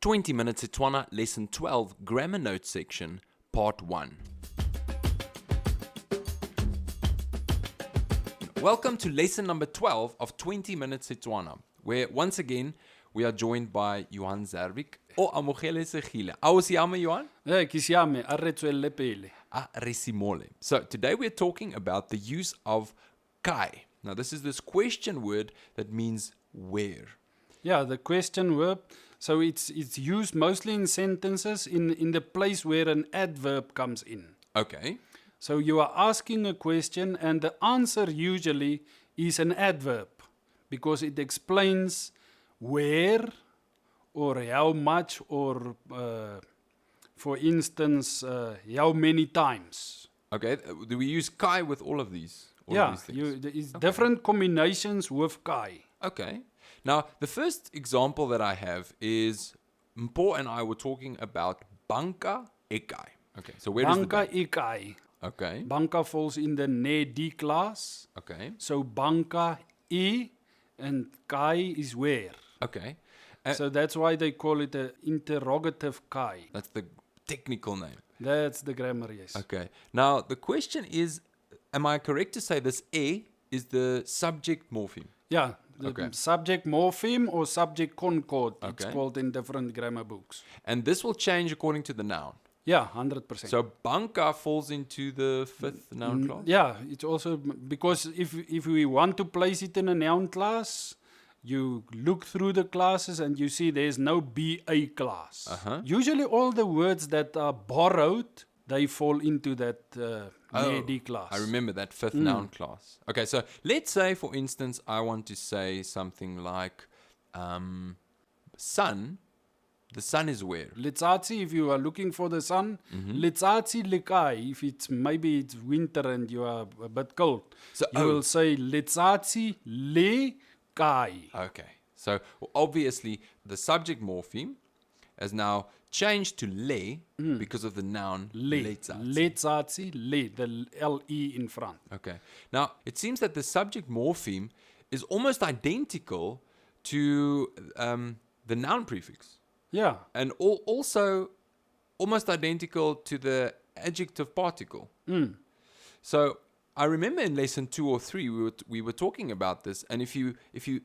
20 Minute Setswana, Lesson 12, Grammar Notes section, Part 1. Welcome to lesson number 12 of 20 Minute Setswana, where once again we are joined by Johan Zervik o Amogele Segile. How is Yame, Johan? Kisiame, a re tswelle pele. Resimole. So today we're talking about the use of kai. Now this is this question word that means where. Yeah, the question verb. So it's used mostly in sentences in the place where an adverb comes in. Okay. So you are asking a question and the answer usually is an adverb because it explains where or how much or for instance how many times. Okay. Do we use kai with all of these? There is different combinations with kai. Okay. Now, the first example that I have is Mpho and I were talking about banka ekai. Okay, so where Banka is the ekai. Okay. Banka falls in the ne-D class. Okay. So banka e and kai is where. Okay. So that's why they call it an interrogative kai. That's the technical name. That's the grammar, yes. Okay. Now, the question is, am I correct to say this e is the subject morpheme? Yeah, the subject morpheme or subject concord, it's Okay. called in different grammar books. And this will change according to the noun. Yeah, 100%. So banka falls into the fifth noun class? Yeah, it's also because if we want to place it in a noun class, you look through the classes and you see there's no BA class. Usually all the words that are borrowed, they fall into that D class. I remember that fifth noun class. Okay, so let's say, for instance, I want to say something like sun. The sun is where? Letsatsi, if you are looking for the sun. Letsatsi lekai, if maybe it's winter and you are a bit cold. So, you will say letsatsi le kai. Okay, so obviously the subject morpheme has now changed to le because of the noun letsatsi. Letsatsi le, the L-E in front. Okay, now it seems that the subject morpheme is almost identical to the noun prefix. Yeah. And also almost identical to the adjective particle. So I remember in lesson 2 or 3 we were talking about this, and if you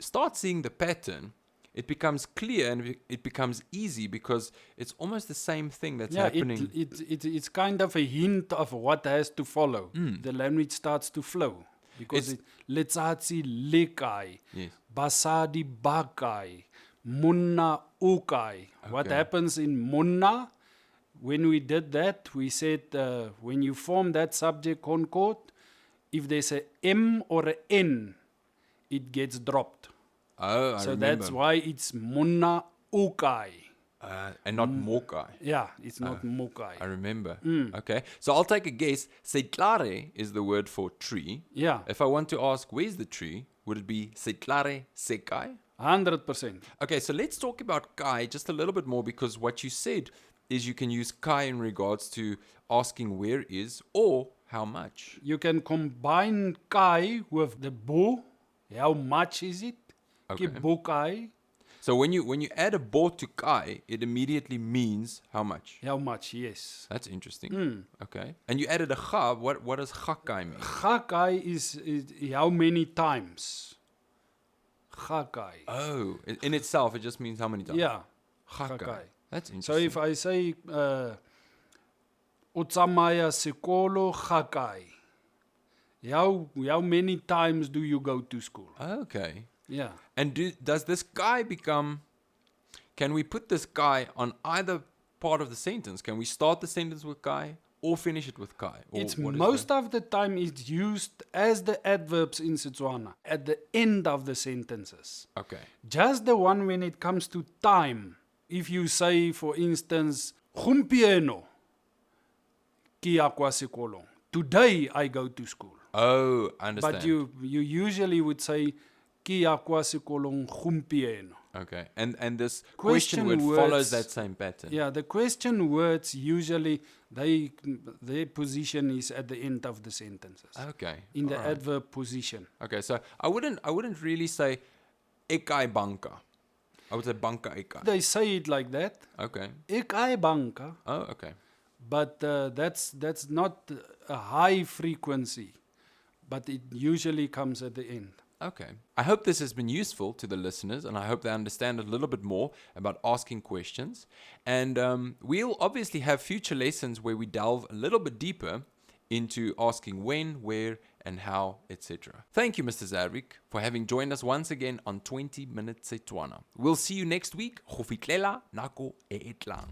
start seeing the pattern, it becomes clear and it becomes easy because it's almost the same thing that's happening. It's kind of a hint of what has to follow. The language starts to flow because letsatsi lekai, Yes. basadi bakai, munna ukai. What happens in munna? When we did that, we said when you form that subject concord, if there's a M or a N, it gets dropped. Oh, I So remember. that's why it's munna ukai. And not mokai. Yeah, it's not mukai. I remember. Okay, so I'll take a guess. Setlare is the word for tree. Yeah, If I want to ask where's the tree, would it be setlare sekai? 100%. Okay, so let's talk about kai just a little bit more, because what you said is you can use kai in regards to asking where is or how much. You can combine kai with the bo. How much is it? Okay. Ki bo kai. So when you add a bo to kai, it immediately means how much. How much? Yes. That's interesting. Okay. And you added a cha. What does cha kai mean? Cha kai is how many times. Cha kai. Oh, in itself, it just means how many times? Yeah. Cha Cha kai. kai. That's So interesting. if I say o tsamaya sekolo cha kai. How many times do you go to school? Okay. Yeah. And does this guy become... Can we put this guy on either part of the sentence? Can we start the sentence with kai or finish it with kai? Or It's what is most of the time it's used as the adverbs in Setswana at the end of the sentences. Okay. Just the one when it comes to time. If you say, for instance, gompieno ke ya kwa sekolong. Today I go to school. Oh, I understand. But you usually would say ke ya kwa sekolong gompieno. Okay. And this question word words follows that same pattern. Yeah, the question words usually their position is at the end of the sentences. Okay. In the alright. adverb position. Okay, so I wouldn't really say ekai banka. I would say banka ek ai. They say it like that. Okay. Ek ai banka. Oh, okay. But that's not a high frequency. But it usually comes at the end. Okay. I hope this has been useful to the listeners, and I hope they understand a little bit more about asking questions. And we'll obviously have future lessons where we delve a little bit deeper into asking when, where, and how, etc. Thank you, Mr. Zarvik, for having joined us once again on 20 Minute Setswana. We'll see you next week. Go fitlela nako e etlang.